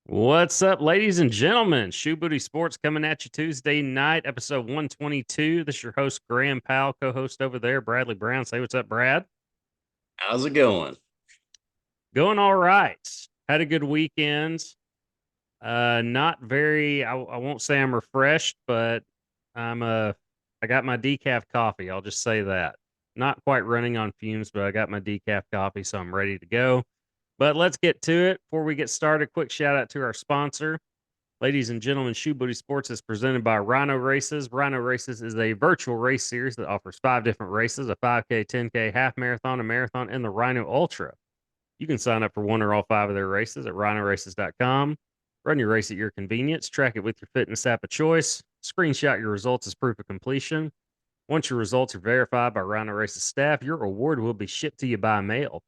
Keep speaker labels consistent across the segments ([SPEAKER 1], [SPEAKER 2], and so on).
[SPEAKER 1] What's up, ladies and gentlemen? Shoebooty Sports coming at you Tuesday night, episode 122. This is your host, Graham Powell, co-host over there, Bradley Brown. Say what's up, Brad.
[SPEAKER 2] How's it going?
[SPEAKER 1] Going all right. Had a good weekend. Not very, I won't say I'm refreshed, but I got my decaf coffee. I'll just say that. Not quite running on fumes, but I got my decaf coffee, so I'm ready to go. But let's get to it. Before we get started, quick shout out to our sponsor. Ladies and gentlemen, Shoebooty Sports is presented by Rhino Races. Rhino Races is a virtual race series that offers 5 different races: a 5K, 10K, half marathon, a marathon, and the Rhino Ultra. You can sign up for one or all 5 of their races at rhinoraces.com. Run your race at your convenience, track it with your fitness app of choice, screenshot your results as proof of completion. Once your results are verified by Rhino Races staff, your award will be shipped to you by mail.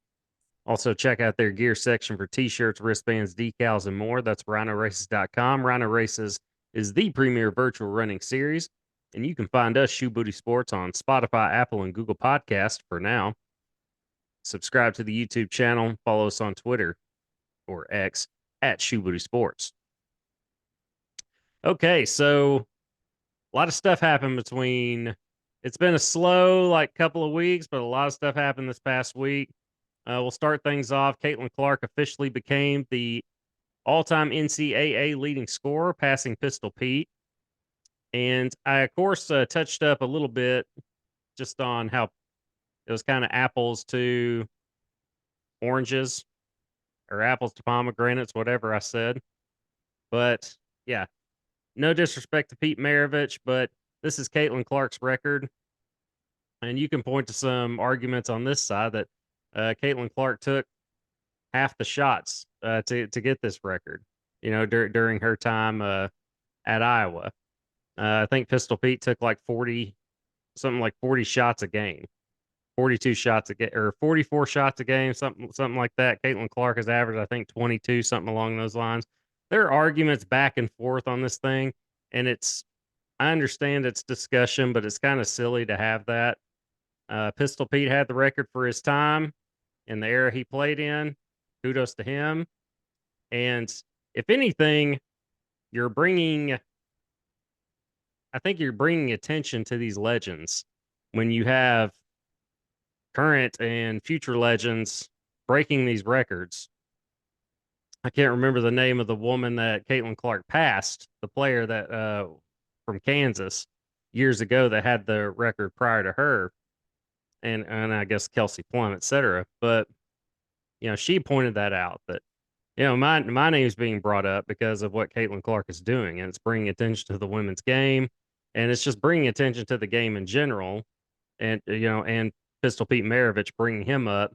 [SPEAKER 1] Also, check out their gear section for t-shirts, wristbands, decals, and more. That's rhinoraces.com. Rhino Races is the premier virtual running series, and you can find us, Shoe Booty Sports, on Spotify, Apple, and Google Podcasts for now. Subscribe to the YouTube channel. Follow us on Twitter or X at Shoe Booty Sports. Okay, so a lot of stuff happened between. It's been a slow couple of weeks, but a lot of stuff happened this past week. We'll start things off. Caitlin Clark officially became the all-time NCAA leading scorer, passing Pistol Pete. And I, of course, touched up a little bit just on how it was kind of apples to oranges or apples to pomegranates, whatever I said. But yeah, no disrespect to Pete Maravich, but this is Caitlin Clark's record. And you can point to some arguments on this side that Caitlin Clark took half the shots to get this record. During her time at Iowa, I think Pistol Pete took like 40 shots a game, 42 shots a game, or 44 shots a game, something like that. Caitlin Clark has averaged, I think, 22, something along those lines. There are arguments back and forth on this thing, and I understand it's discussion, but it's kind of silly to have that. Pistol Pete had the record for his time in the era he played in. Kudos to him. And if anything, you're bringing, I think you're bringing attention to these legends when you have current and future legends breaking these records. I can't remember the name of the woman that Caitlin Clark passed, the player that from Kansas years ago that had the record prior to her, and I guess Kelce Plum, etc. But she pointed that out that my name is being brought up because of what Caitlin Clark is doing, and it's bringing attention to the women's game, and it's just bringing attention to the game in general, and Pistol Pete Maravich bringing him up.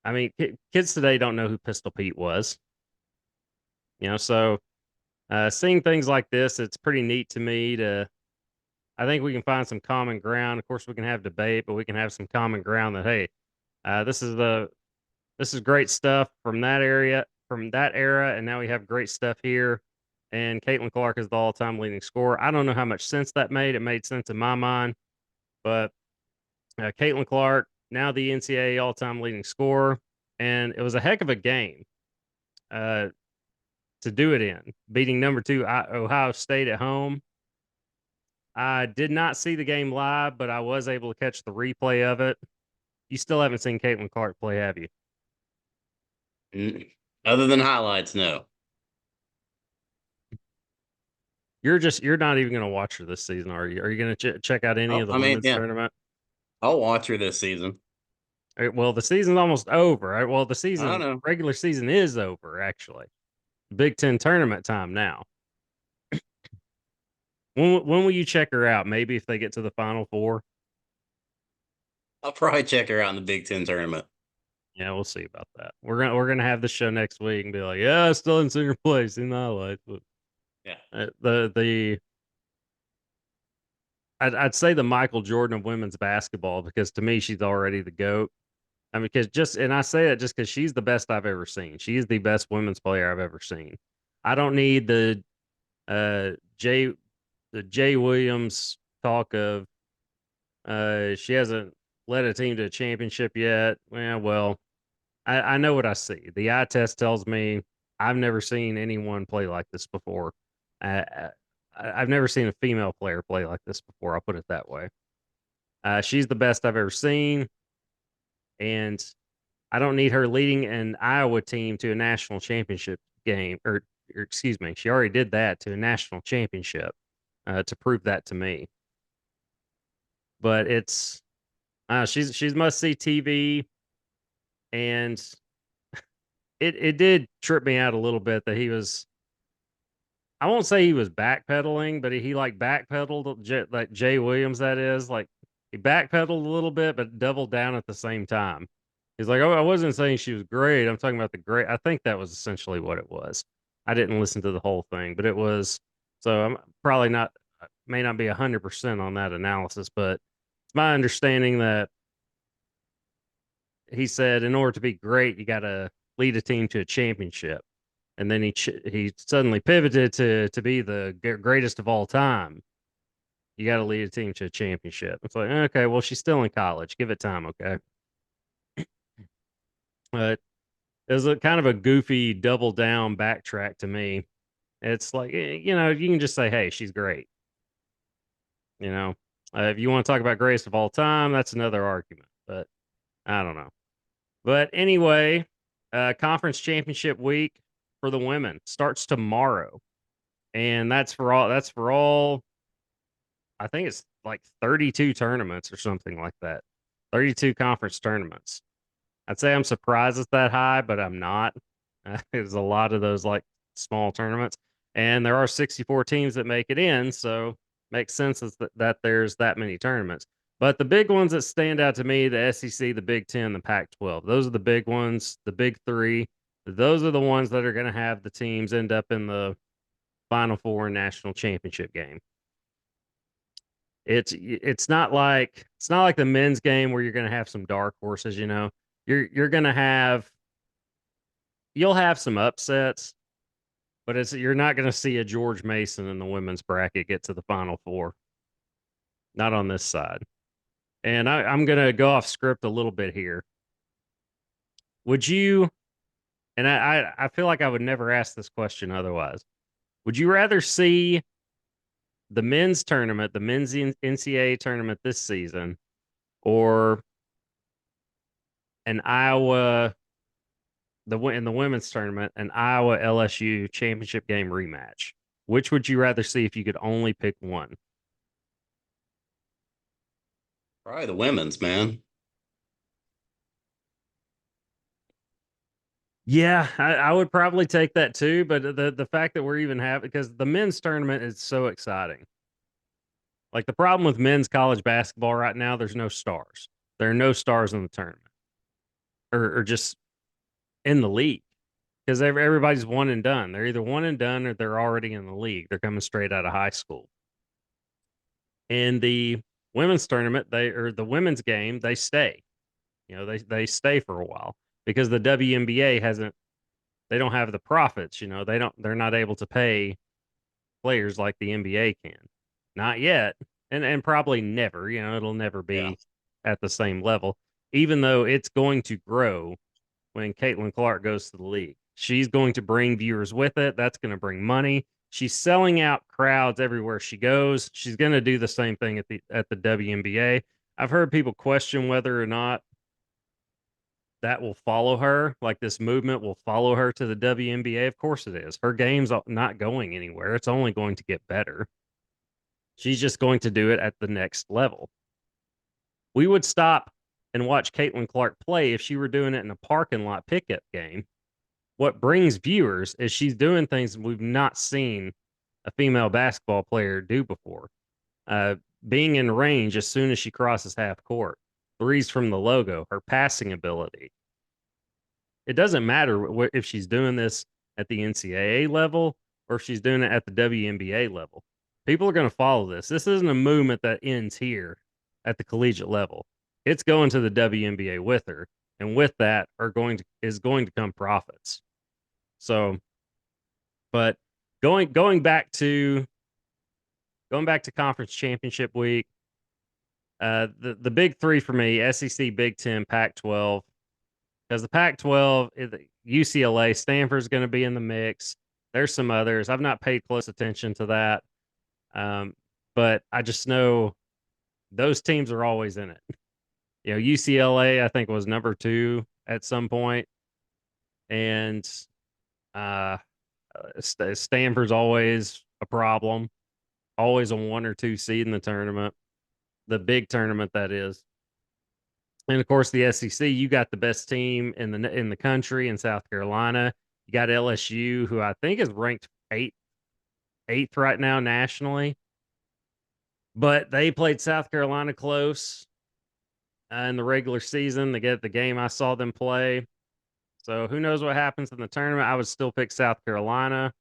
[SPEAKER 1] I mean, kids today don't know who Pistol Pete was, so seeing things like this, it's pretty neat to me. I think we can find some common ground. Of course, we can have debate, but we can have some common ground that hey, this is great stuff from that era, and now we have great stuff here. And Caitlin Clark is the all-time leading scorer. I don't know how much sense that made. It made sense in my mind, but Caitlin Clark now the NCAA all-time leading scorer, and it was a heck of a game uh, to do it in, beating number 2 Ohio State at home. I did not see the game live, but I was able to catch the replay of it. You still haven't seen Caitlin Clark play, have you?
[SPEAKER 2] Other than highlights, no.
[SPEAKER 1] You're not even going to watch her this season, are you? Are you going to check out any
[SPEAKER 2] Oh,
[SPEAKER 1] of the
[SPEAKER 2] I mean,
[SPEAKER 1] women's
[SPEAKER 2] yeah,
[SPEAKER 1] tournament?
[SPEAKER 2] I'll watch her this season.
[SPEAKER 1] Well, the season's almost over. Right? Well, the
[SPEAKER 2] I don't know.
[SPEAKER 1] regular season is over, actually. Big Ten tournament time now. When will you check her out? Maybe if they get to the Final Four.
[SPEAKER 2] I'll probably check her out in the Big Ten tournament.
[SPEAKER 1] Yeah, we'll see about that. We're gonna have the show next week and be like, yeah, I still in senior place in the highlights. But
[SPEAKER 2] Yeah.
[SPEAKER 1] the I'd say the Michael Jordan of women's basketball, because to me she's already the GOAT. I mean, and I say that just because she's the best I've ever seen. She is the best women's player I've ever seen. I don't need uh Jay the Jay Williams talk of she hasn't led a team to a championship yet. Well, I know what I see. The eye test tells me I've never seen anyone play like this before. I've never seen a female player play like this before. I'll put it that way. She's the best I've ever seen, and I don't need her leading an Iowa team to a national championship game, or excuse me, she already did that to a national championship to prove that to me. But it's she's must see TV, and it did trip me out a little bit that he was. I won't say he was backpedaling, but he like backpedaled like Jay Williams. That is like he backpedaled a little bit, but doubled down at the same time. He's like, "Oh, I wasn't saying she was great. I'm talking about the great." I think that was essentially what it was. I didn't listen to the whole thing, but it was. So I'm probably not may not be 100% on that analysis, but it's my understanding that he said in order to be great, you got to lead a team to a championship, and then he suddenly pivoted to be the greatest of all time. You got to lead a team to a championship. It's like, okay, well, she's still in college. Give it time, okay? But it was a kind of a goofy double down backtrack to me. It's like, you can just say, hey, she's great. You know, if you want to talk about greatest of all time, that's another argument. But I don't know. But anyway, conference championship week for the women starts tomorrow, and that's for all. That's for all. I think it's like 32 tournaments or something like that. 32 conference tournaments. I'd say I'm surprised it's that high, but I'm not. There's a lot of those like small tournaments, and there are 64 teams that make it in, so makes sense that there's that many tournaments. But the big ones that stand out to me, the SEC, the Big Ten, the Pac-12, those are the big ones, the big three. Those are the ones that are going to have the teams end up in the Final Four and national championship game. It's not like the men's game where you're going to have some dark horses. You're going to have you'll have some upsets, but you're not going to see a George Mason in the women's bracket get to the Final Four. Not on this side. And I'm going to go off script a little bit here. Would you? And I feel like I would never ask this question otherwise. Would you rather see the men's tournament, the men's NCAA tournament this season, or an Iowa in the women's tournament, an Iowa LSU championship game rematch? Which would you rather see if you could only pick one?
[SPEAKER 2] Probably the women's, man.
[SPEAKER 1] Yeah, I would probably take that too. But the fact that we're even having because the men's tournament is so exciting. Like the problem with men's college basketball right now, there's no stars. There are no stars in the tournament, or just in the league, because everybody's one and done. They're either one and done or they're already in the league. They're coming straight out of high school. In the women's tournament, the women's game, they stay. They stay for a while because the WNBA hasn't. They don't have the profits. They're not able to pay players like the NBA can. Not yet, and probably never. It'll never
[SPEAKER 2] Yeah.
[SPEAKER 1] be at the same level, even though it's going to grow when Caitlin Clark goes to the league. She's going to bring viewers with it. That's going to bring money. She's selling out crowds everywhere she goes. She's going to do the same thing at the WNBA. I've heard people question whether or not that will follow her, like this movement will follow her to the WNBA. Of course it is. Her game's not going anywhere. It's only going to get better. She's just going to do it at the next level. We would stop and watch Caitlin Clark play if she were doing it in a parking lot pickup game. What brings viewers is she's doing things we've not seen a female basketball player do before. Being in range as soon as she crosses half court, threes from the logo, her passing ability. It doesn't matter if she's doing this at the NCAA level or if she's doing it at the WNBA level. People are going to follow this. This isn't a movement that ends here at the collegiate level. It's going to the WNBA with her, and with that is going to come profits. So, but going back to conference championship week, the big three for me: SEC, Big Ten, Pac-12. Because the Pac-12, UCLA, Stanford's going to be in the mix. There's some others. I've not paid close attention to that, but I just know those teams are always in it. UCLA I think was number 2 at some point, and uh, Stanford's always a problem, always a 1 or 2 seed in the tournament, the big tournament that is. And of course, the SEC, you got the best team in the country in South Carolina. You got LSU, who I think is ranked eighth right now nationally, but they played South Carolina close in the regular season. They get the game I saw them play. So who knows what happens in the tournament? I would still pick South Carolina,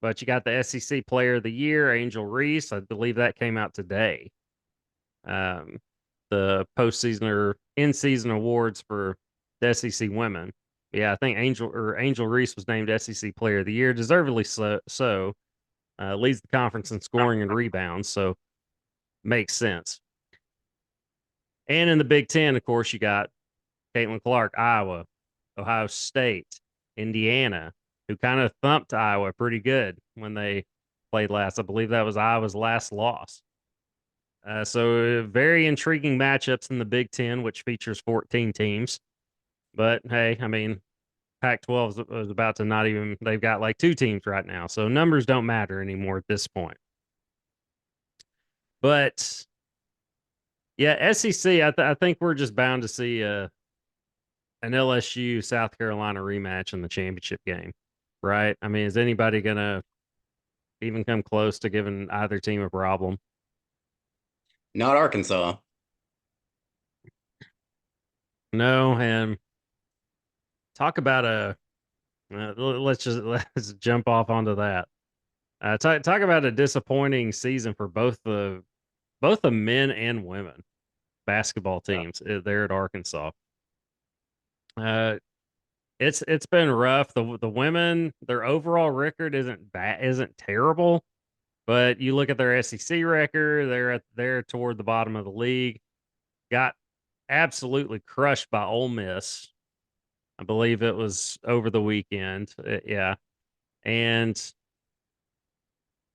[SPEAKER 1] but you got the SEC Player of the Year, Angel Reese. I believe that came out today. Um, the postseason or in-season awards for the SEC women. Yeah, I think Angel Reese was named SEC Player of the Year, deservedly so. Leads the conference in scoring and rebounds, so makes sense. And in the Big Ten, of course, you got Caitlin Clark, Iowa, Ohio State, Indiana, who kind of thumped Iowa pretty good when they played last. I believe that was Iowa's last loss. So very intriguing matchups in the Big Ten, which features 14 teams. But hey, I mean, Pac-12 is about to not even, they've got like 2 teams right now. So numbers don't matter anymore at this point. But yeah, SEC, I think we're just bound to see an LSU South Carolina rematch in the championship game, right? I mean, is anybody going to even come close to giving either team a problem?
[SPEAKER 2] Not Arkansas.
[SPEAKER 1] No, and talk about let's jump off onto that. Talk about a disappointing season for both the men and women basketball teams there at Arkansas. It's been rough. The women, their overall record isn't terrible, but you look at their SEC record, they're toward the bottom of the league. Got absolutely crushed by Ole Miss. I believe it was over the weekend. Yeah. And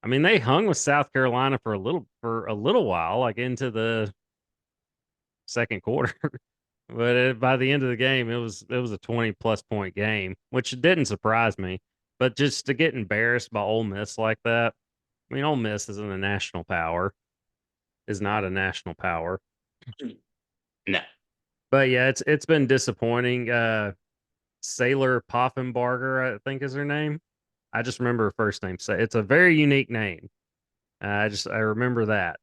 [SPEAKER 1] I mean, they hung with South Carolina for a little while, like into the second quarter. But by the end of the game, it was a 20+ point game, which didn't surprise me. But just to get embarrassed by Ole Miss like that, I mean, Ole Miss isn't a national power, is not a national power.
[SPEAKER 2] No.
[SPEAKER 1] But yeah, it's been disappointing. Sailor Poffenbarger, I think is her name. I just remember her first name. So it's a very unique name. I remember that.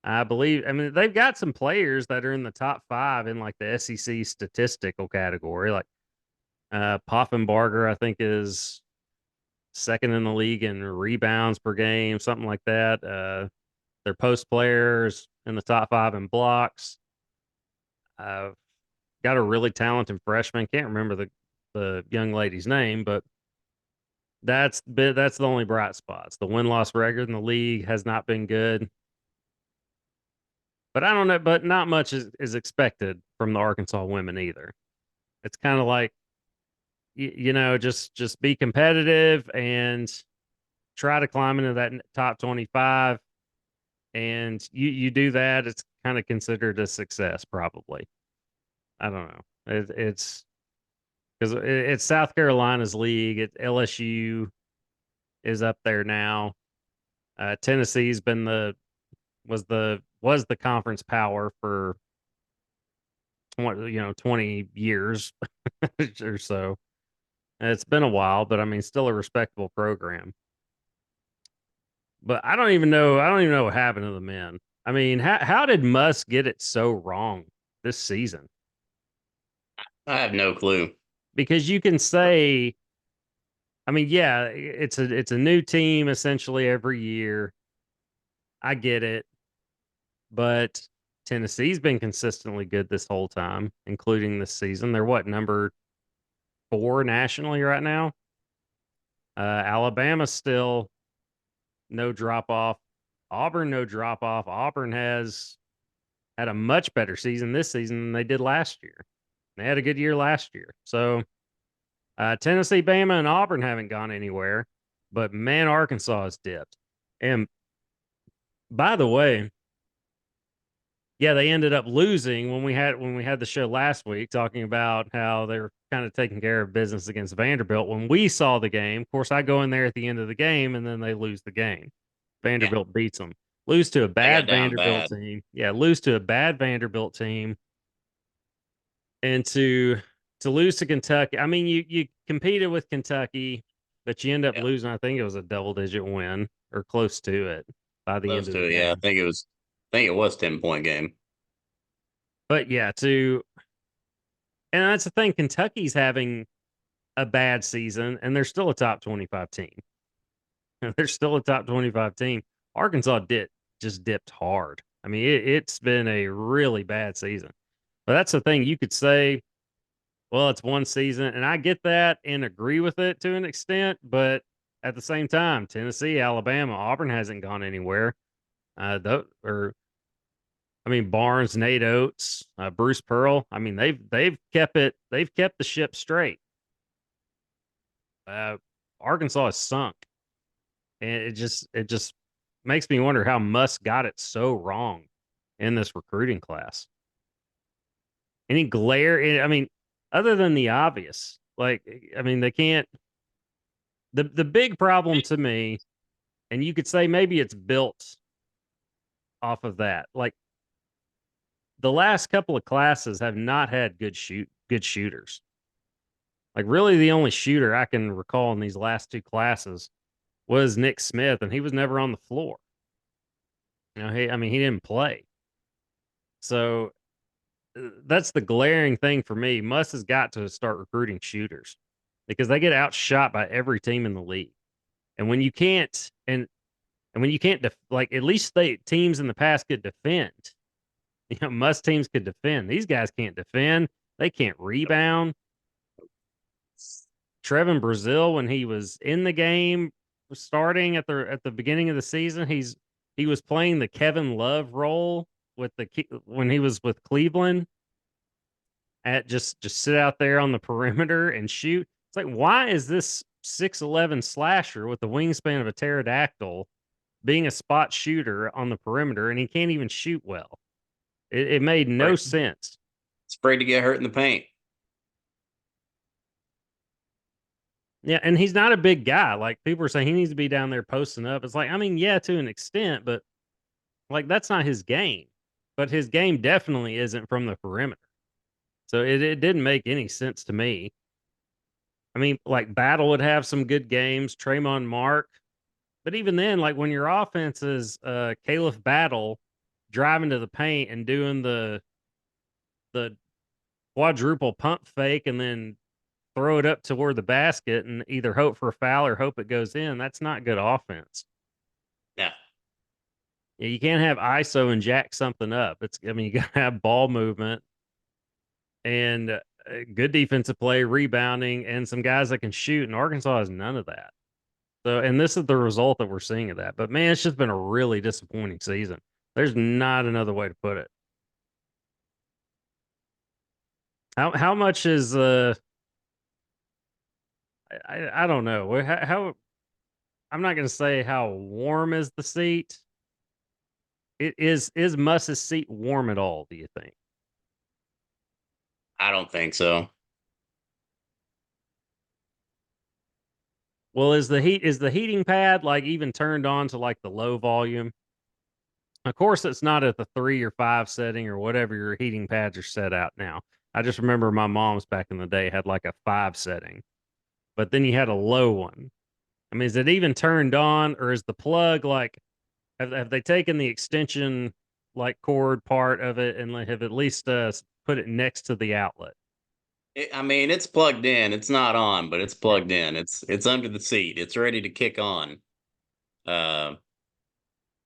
[SPEAKER 1] I believe. I mean, they've got some players that are in the top 5 in like the SEC statistical category. Like Poffenbarger, I think is second in the league in rebounds per game, something like that. Their post players in the top 5 in blocks. Got a really talented freshman. Can't remember the young lady's name, but that's the only bright spots. The win-loss record in the league has not been good. But I don't know, but not much is expected from the Arkansas women either. It's kind of like just be competitive and try to climb into that top 25, and you do that, it's kind of considered a success probably. I don't know. It's because it's South Carolina's league. LSU is up there now. Tennessee's been was the conference power for 20 years or so. It's been a while, but I mean, still a respectable program. But I don't even know. I don't even know what happened to the men. I mean, how did Musk get it so wrong this season?
[SPEAKER 2] I have no clue.
[SPEAKER 1] Because you can say, I mean, yeah, it's a new team essentially every year. I get it, but Tennessee's been consistently good this whole time, including this season. They're what, number 4 nationally right now? Alabama's still no drop off. Auburn, no drop off. Auburn has had a much better season this season than they did last year. They had a good year last year. So Tennessee, Bama, and Auburn haven't gone anywhere, but man, Arkansas has dipped. And by the way, yeah, they ended up losing when we had the show last week, talking about how they were kind of taking care of business against Vanderbilt. When we saw the game, of course, I go in there at the end of the game, and then they lose the game.
[SPEAKER 2] Yeah,
[SPEAKER 1] Vanderbilt beats them. Lose to a
[SPEAKER 2] they got
[SPEAKER 1] bad
[SPEAKER 2] down
[SPEAKER 1] Vanderbilt
[SPEAKER 2] bad.
[SPEAKER 1] team. Yeah, lose to a bad Vanderbilt team, and to lose to Kentucky. I mean, you competed with Kentucky, but you end up
[SPEAKER 2] Yeah,
[SPEAKER 1] losing. I think it was a double digit win or close to it by the end
[SPEAKER 2] close
[SPEAKER 1] of
[SPEAKER 2] to
[SPEAKER 1] the
[SPEAKER 2] it. Yeah,
[SPEAKER 1] game.
[SPEAKER 2] I think it was 10-point game.
[SPEAKER 1] But yeah, to and that's the thing. Kentucky's having a bad season, and they're still a top 25 team. They're still a top 25 team. Arkansas did just dipped hard. I mean, it's been a really bad season. But that's the thing. You could say, well, it's one season, and I get that and agree with it to an extent. But at the same time, Tennessee, Alabama, Auburn hasn't gone anywhere. Or I mean, Barnes, Nate Oates, Bruce Pearl. I mean, they've kept it. They've kept the ship straight. Uh, Arkansas is sunk, and it just makes me wonder how Muss got it so wrong in this recruiting class. Any glare? I mean, other than the obvious, like I mean, they can't. The big problem to me, and you could say maybe it's built off of that. Like the last couple of classes have not had good shooters. Like really, the only shooter I can recall in these last two classes was Nick Smith, and he was never on the floor. I mean, he didn't play. So that's the glaring thing for me. Muss has got to start recruiting shooters because they get outshot by every team in the league. And when you can't, and when you can't, like at least they teams in the past could defend. Muss teams could defend. These guys can't defend. They can't rebound. Trevin Brazil, when he was in the game, starting at the beginning of the season, he was playing the Kevin Love role with when he was with Cleveland. At just sit out there on the perimeter and shoot. It's like, why is this 6'11" slasher with the wingspan of a pterodactyl being a spot shooter on the perimeter, and he can't even shoot well? It made no
[SPEAKER 2] Right.
[SPEAKER 1] sense.
[SPEAKER 2] It's afraid to get hurt in the paint.
[SPEAKER 1] Yeah, and he's not a big guy. Like people are saying he needs to be down there posting up. It's like, I mean, yeah, to an extent, but like that's not his game. But his game definitely isn't from the perimeter. So it didn't make any sense to me. I mean, like Battle would have some good games, Tremont Mark, but even then, like when your offense is Caliph Battle driving to the paint and doing the quadruple pump fake and then throw it up toward the basket and either hope for a foul or hope it goes in, that's not good offense.
[SPEAKER 2] Yeah.
[SPEAKER 1] Yeah, you can't have ISO and jack something up. I mean, you got to have ball movement and good defensive play, rebounding, and some guys that can shoot. And Arkansas has none of that. So, and this is the result that we're seeing of that. But man, it's just been a really disappointing season. There's not another way to put it. How much is I don't know how I'm not going to say how warm is the seat. It is Muss's seat warm at all? Do you think?
[SPEAKER 2] I don't think so.
[SPEAKER 1] Well, is the heating pad like even turned on to like the low volume? Of course, it's not at the 3 or 5 setting or whatever your heating pads are set out now. I just remember my mom's back in the day had like a 5 setting, but then you had a low one. I mean, is it even turned on, or is the plug like have they taken the extension like cord part of it and like, have at least put it next to the outlet?
[SPEAKER 2] I mean, it's plugged in. It's not on, but it's plugged in. It's under the seat. It's ready to kick on. Uh,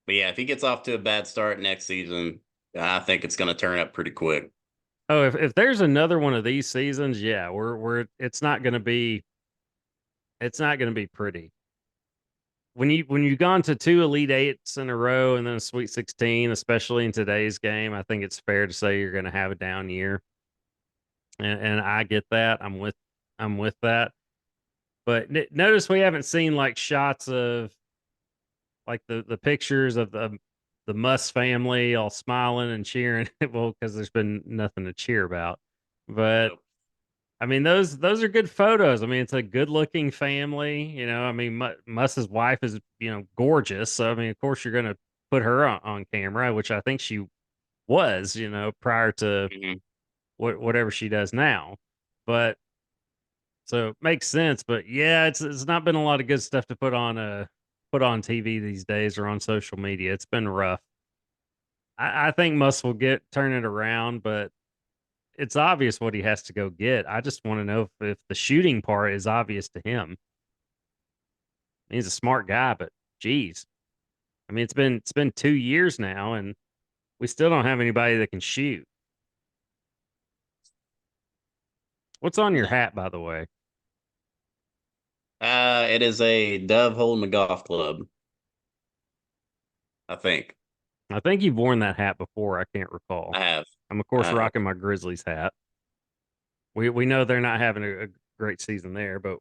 [SPEAKER 2] but yeah, if he gets off to a bad start next season, I think it's going to turn up pretty quick.
[SPEAKER 1] Oh, if there's another one of these seasons, yeah, we're it's not gonna be pretty. When you've gone to two Elite Eights in a row and then a Sweet 16, especially in today's game, I think it's fair to say you're gonna have a down year. And I get that. I'm with that. But notice we haven't seen like shots of like the pictures of the Muss family all smiling and cheering. Well, because there's been nothing to cheer about. But
[SPEAKER 2] Nope.
[SPEAKER 1] I mean, those are good photos. I mean, it's a good looking family. You know, I mean, Muss's wife is gorgeous. So I mean, of course, you're gonna put her on camera, which I think she was. Prior to
[SPEAKER 2] Mhm.
[SPEAKER 1] whatever she does now. But so it makes sense. But yeah, it's not been a lot of good stuff to put on TV these days or on social media. It's been rough. I think Muss will turn it around, but it's obvious what he has to go get. I just want to know if the shooting part is obvious to him. He's a smart guy, but geez, I mean, it's been 2 years now, and we still don't have anybody that can shoot. What's on your
[SPEAKER 2] No.
[SPEAKER 1] hat, by the way?
[SPEAKER 2] It is a dove holding a golf club, I think.
[SPEAKER 1] I think you've worn that hat before. I can't recall.
[SPEAKER 2] I have.
[SPEAKER 1] I'm of course
[SPEAKER 2] I have.
[SPEAKER 1] rocking my Grizzlies hat. We know they're not having a great season there, but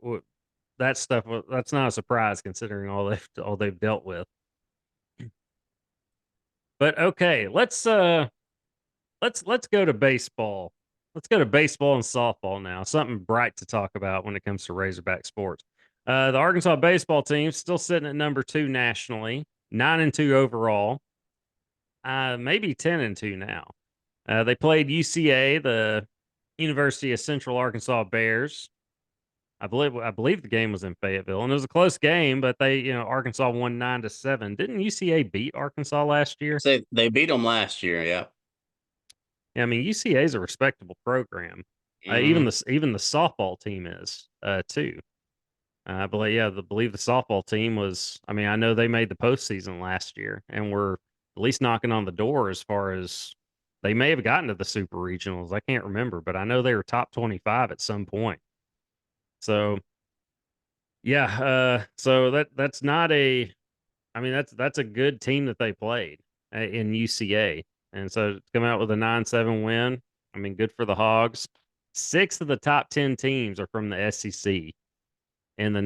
[SPEAKER 1] that stuff that's not a surprise considering all they've dealt with. But okay, let's go to baseball. Let's go to baseball and softball now. Something bright to talk about when it comes to Razorback sports. The Arkansas baseball team still sitting at number 2 nationally, 9-2 overall, maybe 10-2 now. They played UCA, the University of Central Arkansas Bears. I believe the game was in Fayetteville, and it was a close game, but Arkansas won 9-7. Didn't UCA beat Arkansas last year?
[SPEAKER 2] Say they beat them last year. Yeah.
[SPEAKER 1] Yeah, I mean, UCA is a respectable program. Even
[SPEAKER 2] Hmm.
[SPEAKER 1] the softball team is too. I believe, yeah, believe the softball team was. I mean, I know they made the postseason last year and were at least knocking on the door as far as they may have gotten to the super regionals. I can't remember, but I know they were top 25 at some point. So yeah, so that's not a. I mean, that's a good team that they played in UCA, and so to come out with a 9-7 win. I mean, good for the Hogs. 6 of the top 10 teams are from the SEC in the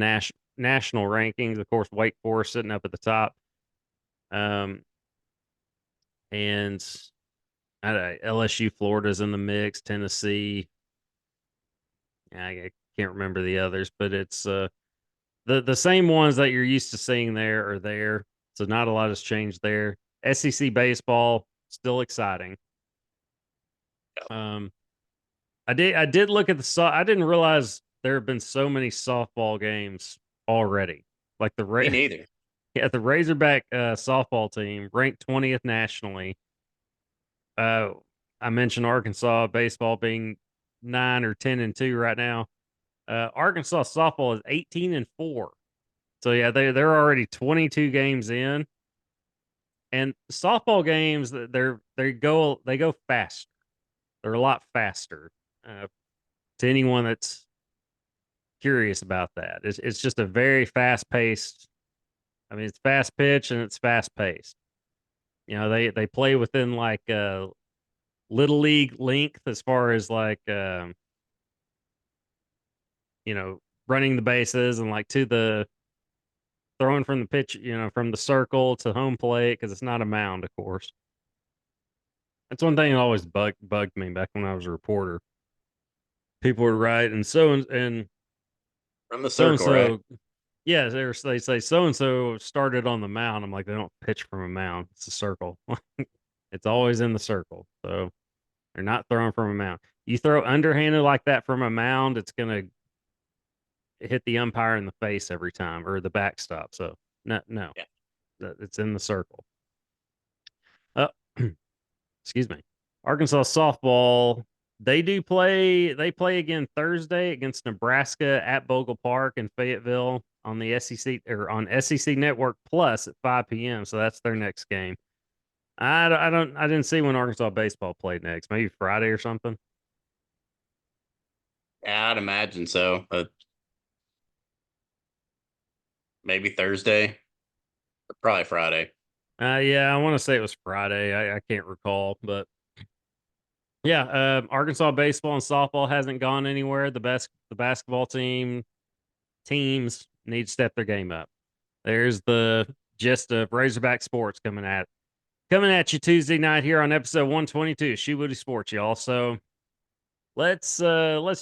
[SPEAKER 1] national rankings. Of course, Wake Forest sitting up at the top, um, and LSU, Florida's in the mix. Tennessee, I can't remember the others, but it's the same ones that you're used to seeing there are there. So not a lot has changed there. SEC baseball still exciting. Um, I did look at I didn't realize there have been so many softball games already. Like
[SPEAKER 2] Me neither.
[SPEAKER 1] yeah, the Razorback softball team ranked 20th nationally. Uh, I mentioned Arkansas baseball being 9 or 10-2 right now. Arkansas softball is 18-4. So yeah, they're already 22 games in, and softball games they go fast. They're a lot faster. To anyone that's curious about that, it's just a very fast paced. I mean, it's fast pitch and it's fast paced. They play within like little league length as far as like running the bases and like to the throwing from the pitch, from the circle to home plate because it's not a mound, of course. That's one thing that always bugged me back when I was a reporter. People would write and
[SPEAKER 2] From the
[SPEAKER 1] so and
[SPEAKER 2] circle, right?
[SPEAKER 1] so. Yeah, they say so and so started on the mound. I'm like, they don't pitch from a mound. It's a circle. It's always in the circle. So they're not throwing from a mound. You throw underhanded like that from a mound, it's gonna hit the umpire in the face every time or the backstop. So no, no,
[SPEAKER 2] Yeah.
[SPEAKER 1] it's in the circle. Uh, excuse me. Arkansas softball. They play again Thursday against Nebraska at Bogle Park in Fayetteville on the SEC or on SEC Network Plus at 5 p.m. So that's their next game. I didn't see when Arkansas baseball played next. Maybe Friday or something.
[SPEAKER 2] Yeah, I'd imagine so, but maybe Thursday, or probably Friday.
[SPEAKER 1] Yeah, I want to say it was Friday. I can't recall, but yeah, Arkansas baseball and softball hasn't gone anywhere. The basketball team teams need to step their game up. There's the gist of Razorback Sports coming at you Tuesday night here on episode 122, Shoebooty Sports, y'all. So let's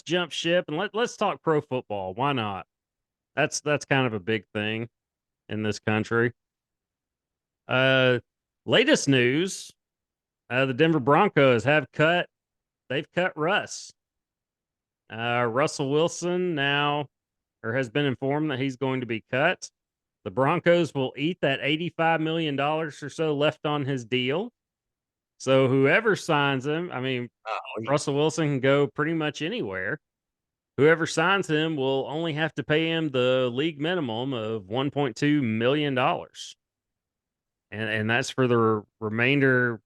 [SPEAKER 1] jump ship and let's talk pro football. Why not? That's kind of a big thing in this country. Uh Latest news, the Denver Broncos they've cut Russ. Russell Wilson now or has been informed that he's going to be cut. The Broncos will eat that $85 million or so left on his deal. So whoever signs him, I mean, Russell Wilson can go pretty much anywhere. Whoever signs him will only have to pay him the league minimum of $1.2 million. And that's for the remainder,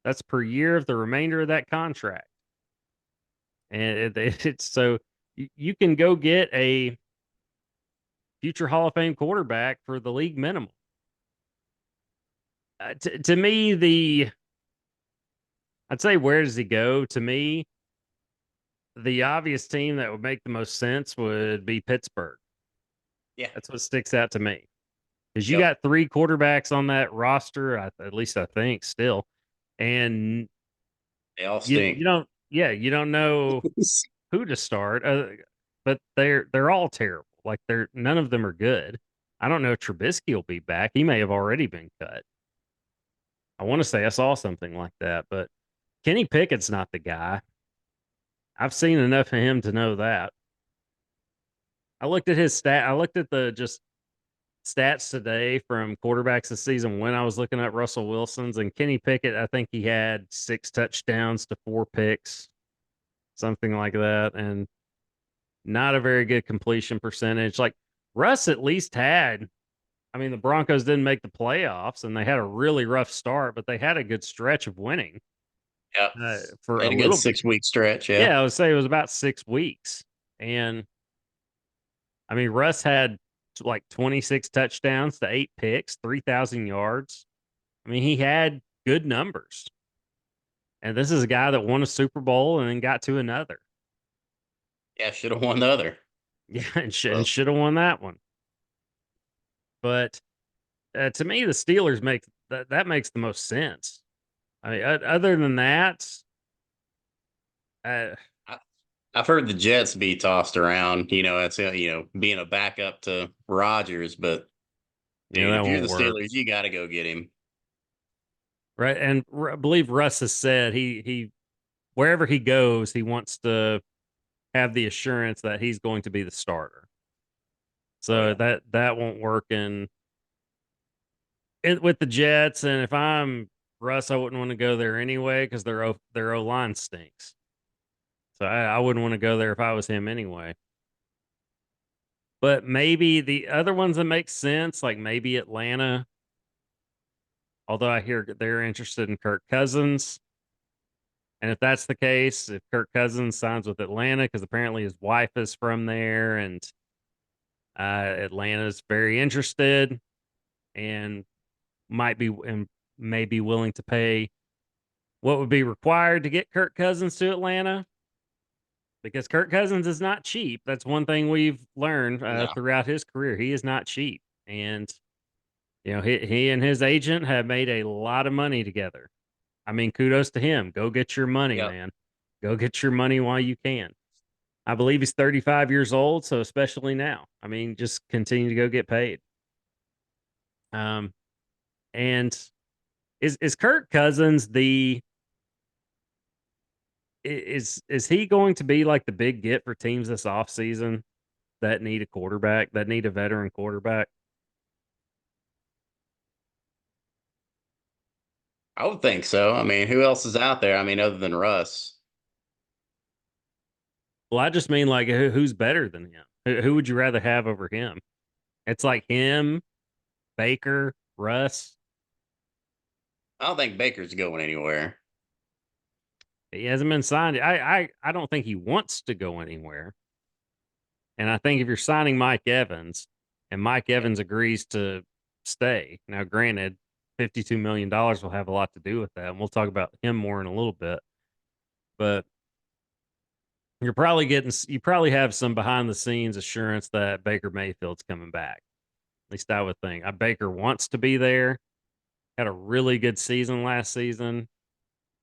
[SPEAKER 1] that's per year of the remainder of that contract. And it's so you can go get a future Hall of Fame quarterback for the league minimum. To me, I'd say where does he go? To me, the obvious team that would make the most sense would be Pittsburgh.
[SPEAKER 2] Yeah,
[SPEAKER 1] that's what sticks out to me. Because you
[SPEAKER 2] Yep.
[SPEAKER 1] got 3 quarterbacks on that roster, at least I think, still, and
[SPEAKER 2] They all
[SPEAKER 1] you
[SPEAKER 2] stink.
[SPEAKER 1] you don't know who to start, but they're all terrible. Like none of them are good. I don't know if Trubisky will be back. He may have already been cut. I want to say I saw something like that, but Kenny Pickett's not the guy. I've seen enough of him to know that. I looked at his stat. I looked at the just stats today from quarterbacks this season when I was looking at Russell Wilson's, and Kenny Pickett, I think he had 6 touchdowns to 4 picks, something like that, and not a very good completion percentage. Like Russ at least had, I mean, the Broncos didn't make the playoffs and they had a really rough start, but they had a good stretch of winning
[SPEAKER 2] Yep.
[SPEAKER 1] for
[SPEAKER 2] They
[SPEAKER 1] a
[SPEAKER 2] had a good
[SPEAKER 1] little bit.
[SPEAKER 2] 6-week stretch. Yeah.
[SPEAKER 1] Yeah, I would say it was about 6 weeks. And I mean, Russ had like 26 touchdowns to 8 picks, 3,000 yards. I mean, he had good numbers. And this is a guy that won a Super Bowl and then got to another.
[SPEAKER 2] Yeah, should have won the other.
[SPEAKER 1] Yeah, and should have won that one. But to me, the Steelers that makes the most sense. I mean, other than that, uh,
[SPEAKER 2] I, I've heard the Jets be tossed around. That's being a backup to Rodgers. But dude,
[SPEAKER 1] that
[SPEAKER 2] if you're
[SPEAKER 1] won't
[SPEAKER 2] the
[SPEAKER 1] work,
[SPEAKER 2] Steelers, you got to go get him.
[SPEAKER 1] right? And I believe Russ has said he wherever he goes, he wants to have the assurance that he's going to be the starter.
[SPEAKER 2] Oh
[SPEAKER 1] So
[SPEAKER 2] yeah.
[SPEAKER 1] that won't work with the Jets. And if I'm Russ, I wouldn't want to go there anyway because their O line stinks. So I wouldn't want to go there if I was him anyway. But maybe the other ones that make sense, like maybe Atlanta. Although I hear they're interested in Kirk Cousins. And if that's the case, if Kirk Cousins signs with Atlanta, because apparently his wife is from there and Atlanta's very interested and may be willing to pay what would be required to get Kirk Cousins to Atlanta, because Kirk Cousins is not cheap. That's one thing we've learned
[SPEAKER 2] No.
[SPEAKER 1] throughout his career. He is not cheap. And, he and his agent have made a lot of money together. I mean, kudos to him. Go get your money,
[SPEAKER 2] Yep.
[SPEAKER 1] man. Go get your money while you can. I believe he's 35 years old, so especially now. I mean, just continue to go get paid. Um, and is Kirk Cousins is he going to be like the big get for teams this offseason that need a quarterback, that need a veteran quarterback?
[SPEAKER 2] I would think so. I mean, who else is out there? I mean, other than Russ.
[SPEAKER 1] Well, I just mean like who's better than him? Who would you rather have over him? It's like him, Baker, Russ.
[SPEAKER 2] I don't think Baker's going anywhere.
[SPEAKER 1] He hasn't been signed. I don't think he wants to go anywhere. And I think if you're signing Mike Evans and Mike Evans agrees to stay, now granted, $52 million will have a lot to do with that. And we'll talk about him more in a little bit. But you probably have some behind the scenes assurance that Baker Mayfield's coming back. At least I would think. Baker wants to be there. Had a really good season last season.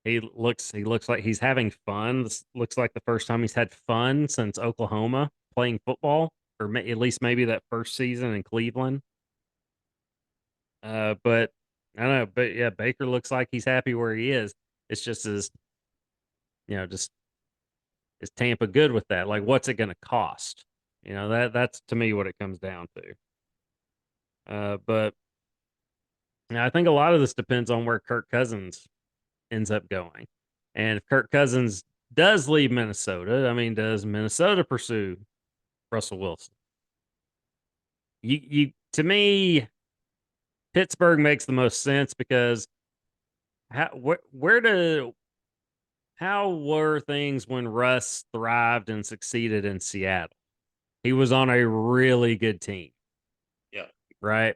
[SPEAKER 1] He looks like he's having fun. This looks like the first time he's had fun since Oklahoma playing football, or at least maybe that first season in Cleveland. But I don't know. But yeah, Baker looks like he's happy where he is. It's just just is Tampa good with that? Like, what's it going to cost? That's to me what it comes down to. But I think a lot of this depends on where Kirk Cousins ends up going. And if Kirk Cousins does leave Minnesota, I mean, does Minnesota pursue Russell Wilson? You to me, Pittsburgh makes the most sense because how were things when Russ thrived and succeeded in Seattle? He was on a really good team,
[SPEAKER 2] Yeah.
[SPEAKER 1] right?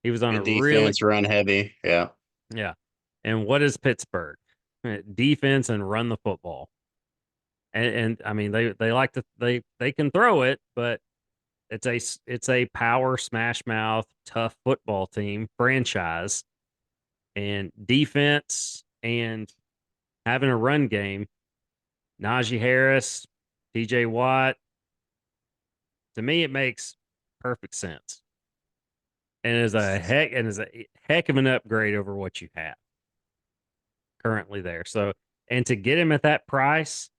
[SPEAKER 1] He was on a
[SPEAKER 2] Good
[SPEAKER 1] really
[SPEAKER 2] defense, run heavy. Yeah.
[SPEAKER 1] yeah. And what is Pittsburgh? Defense and run the football. And I mean they like to they can throw it, but it's a power smash mouth tough football team franchise, and defense and having a run game. Najee Harris, TJ Watt, to me it makes perfect sense. And is a heck of an upgrade over what you have currently there. So, and to get him at that price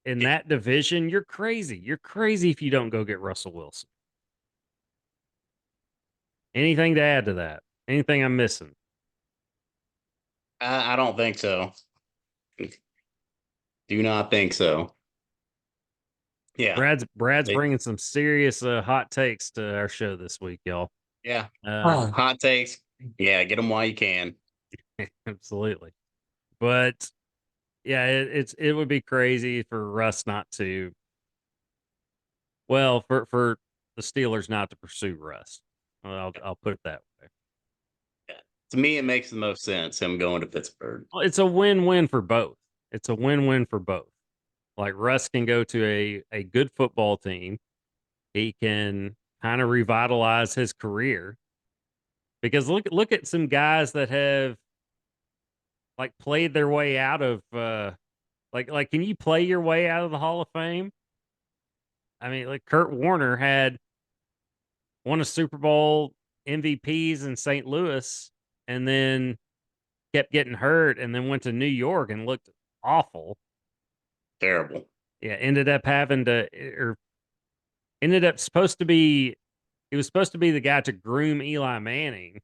[SPEAKER 1] in that division, you're crazy. You're crazy if you don't go get Russell Wilson. Anything to add to that? Anything I'm missing?
[SPEAKER 2] I don't think so. Do not think so. Yeah.
[SPEAKER 1] Brad's
[SPEAKER 2] They,
[SPEAKER 1] bringing some serious hot takes to our show this week, y'all.
[SPEAKER 2] yeah.
[SPEAKER 1] Um,
[SPEAKER 2] Hot takes. Yeah. Get them while you can.
[SPEAKER 1] absolutely. But yeah, it would be crazy for Russ not to. Well, for the Steelers not to pursue Russ. I'll put it that way.
[SPEAKER 2] Yeah. To me, it makes the most sense him going to Pittsburgh.
[SPEAKER 1] Well, it's a win-win for both. It's a win-win for both. Like Russ can go to a good football team. He can kind of revitalize his career because look at some guys that have like played their way out of like can you play your way out of the Hall of Fame? I mean, like Kurt Warner had won a Super Bowl MVPs in St. Louis and then kept getting hurt and then went to New York and looked awful.
[SPEAKER 2] Terrible.
[SPEAKER 1] Yeah, ended up supposed to be he was supposed to be the guy to groom Eli Manning,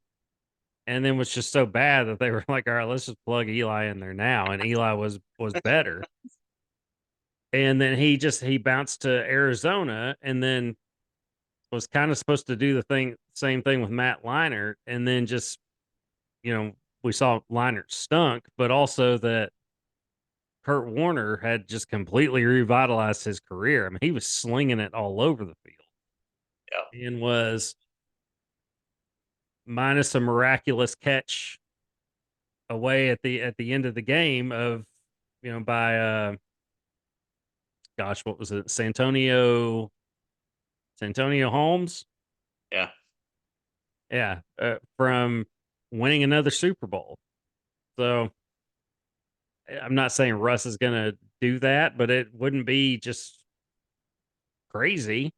[SPEAKER 1] and then was just so bad that they were like, all right, let's just plug Eli in there now. And Eli was better. And then he bounced to Arizona and then was kind of supposed to do the same thing with Matt Leinart, and then just we saw Leinart stunk, but also that Kurt Warner had just completely revitalized his career. I mean, he was slinging it all over the field
[SPEAKER 2] Yeah.
[SPEAKER 1] and was minus a miraculous catch away at the end of the game of by gosh, what was it? Santonio Holmes.
[SPEAKER 2] Yeah.
[SPEAKER 1] Yeah, from winning another Super Bowl. So I'm not saying Russ is going to do that, but it wouldn't be just crazy,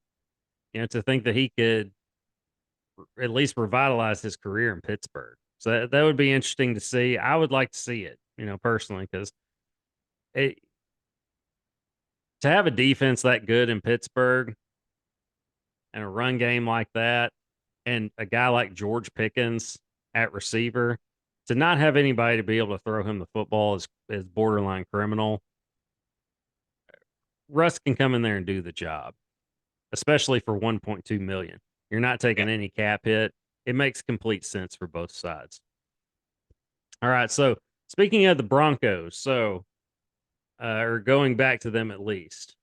[SPEAKER 1] to think that he could at least revitalize his career in Pittsburgh. So that would be interesting to see. I would like to see it, personally, because to have a defense that good in Pittsburgh and a run game like that, and a guy like George Pickens at receiver, to not have anybody to be able to throw him the football is borderline criminal. Russ can come in there and do the job, especially for 1.2 million. You're not taking
[SPEAKER 2] Yeah.
[SPEAKER 1] any cap hit. It makes complete sense for both sides. All right. So speaking of the Broncos, or going back to them at least,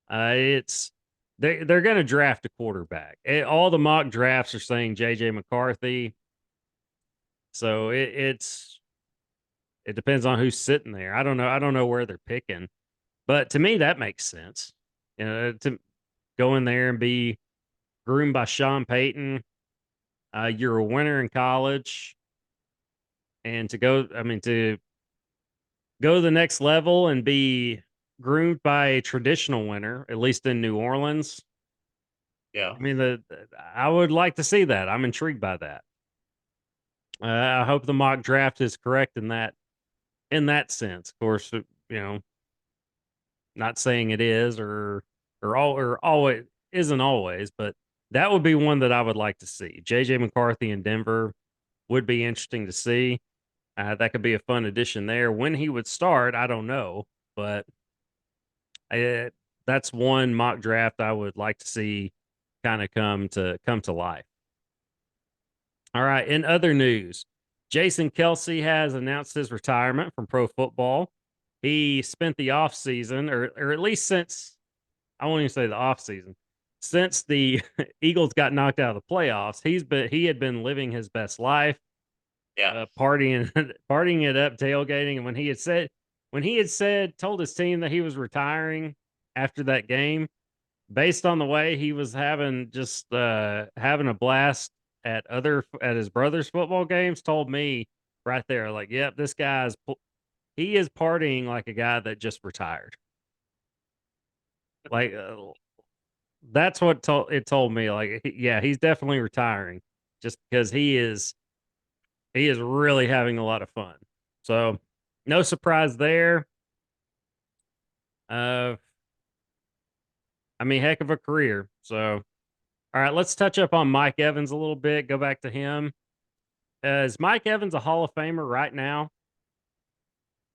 [SPEAKER 1] it's they're going to draft a quarterback. All the mock drafts are saying JJ McCarthy. So it depends on who's sitting there. I don't know. I don't know where they're picking. But to me, that makes sense. To go in there and be groomed by Sean Payton. You're a winner in college, and to go to the next level and be groomed by a traditional winner, at least in New Orleans.
[SPEAKER 2] Yeah.
[SPEAKER 1] I would like to see that. I'm intrigued by that. I hope the mock draft is correct in that sense. Of course, not saying it is or always isn't always, but that would be one that I would like to see. JJ McCarthy in Denver would be interesting to see. That could be a fun addition there. When he would start, I don't know, but uh, that's one mock draft I would like to see kind of come to life. All right. In other news, Jason Kelce has announced his retirement from pro football. He spent the off season, or at least since I won't even say the off season, since the Eagles got knocked out of the playoffs. He had been living his best life,
[SPEAKER 2] Yeah.
[SPEAKER 1] partying partying it up, tailgating, and when he had said told his team that he was retiring after that game, based on the way he was having a blast at his brother's football games, told me right there, like, yep, he is partying like a guy that just retired. Like that's what it told me. Like, yeah, he's definitely retiring, just because he is really having a lot of fun. So no surprise there. Uh, heck of a career. So all right, let's touch up on Mike Evans a little bit. Go back to him. Is Mike Evans a Hall of Famer right now?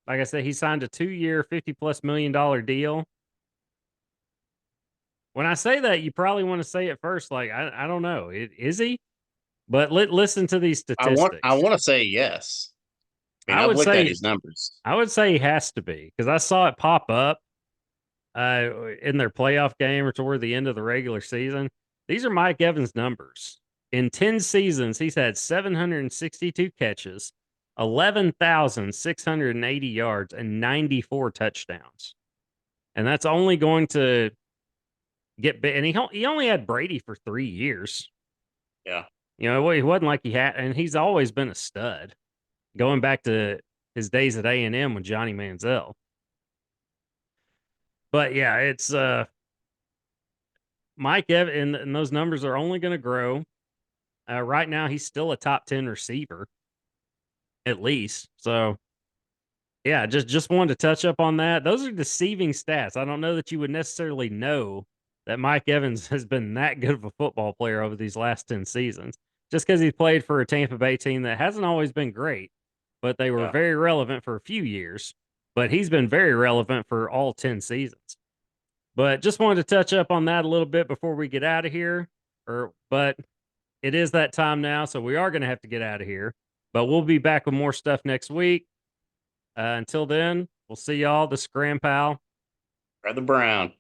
[SPEAKER 1] Like I said, he signed a 2-year, $50+ million deal. When I say that, you probably want to say it first. Like, I don't know. Is he? But listen to these
[SPEAKER 2] I
[SPEAKER 1] statistics.
[SPEAKER 2] want to say yes. I mean,
[SPEAKER 1] I
[SPEAKER 2] I've
[SPEAKER 1] would
[SPEAKER 2] looked at
[SPEAKER 1] say
[SPEAKER 2] his numbers.
[SPEAKER 1] I would say he has to be, because I saw it pop up in their playoff game or toward the end of the regular season. These are Mike Evans' numbers. In 10 seasons, he's had 762 catches, 11,680 yards, and 94 touchdowns. And that's only going to get big. And he only had Brady for 3 years.
[SPEAKER 2] Yeah.
[SPEAKER 1] He wasn't like he had, and he's always been a stud, going back to his days at A&M with Johnny Manziel. But yeah, it's Mike Evans, and those numbers are only going to grow. Right now, he's still a top 10 receiver, at least. So, yeah, just wanted to touch up on that. Those are deceiving stats. I don't know that you would necessarily know that Mike Evans has been that good of a football player over these last 10 seasons, just because he played for a Tampa Bay team that hasn't always been great, but they were
[SPEAKER 2] Yeah.
[SPEAKER 1] very relevant for a few years. But he's been very relevant for all 10 seasons. But just wanted to touch up on that a little bit before we get out of here. But it is that time now, so we are going to have to get out of here. But we'll be back with more stuff next week. Until then, we'll see y'all. The Scram Pal.
[SPEAKER 2] Brother Brown.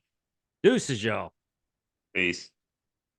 [SPEAKER 1] Deuces, y'all.
[SPEAKER 2] Peace.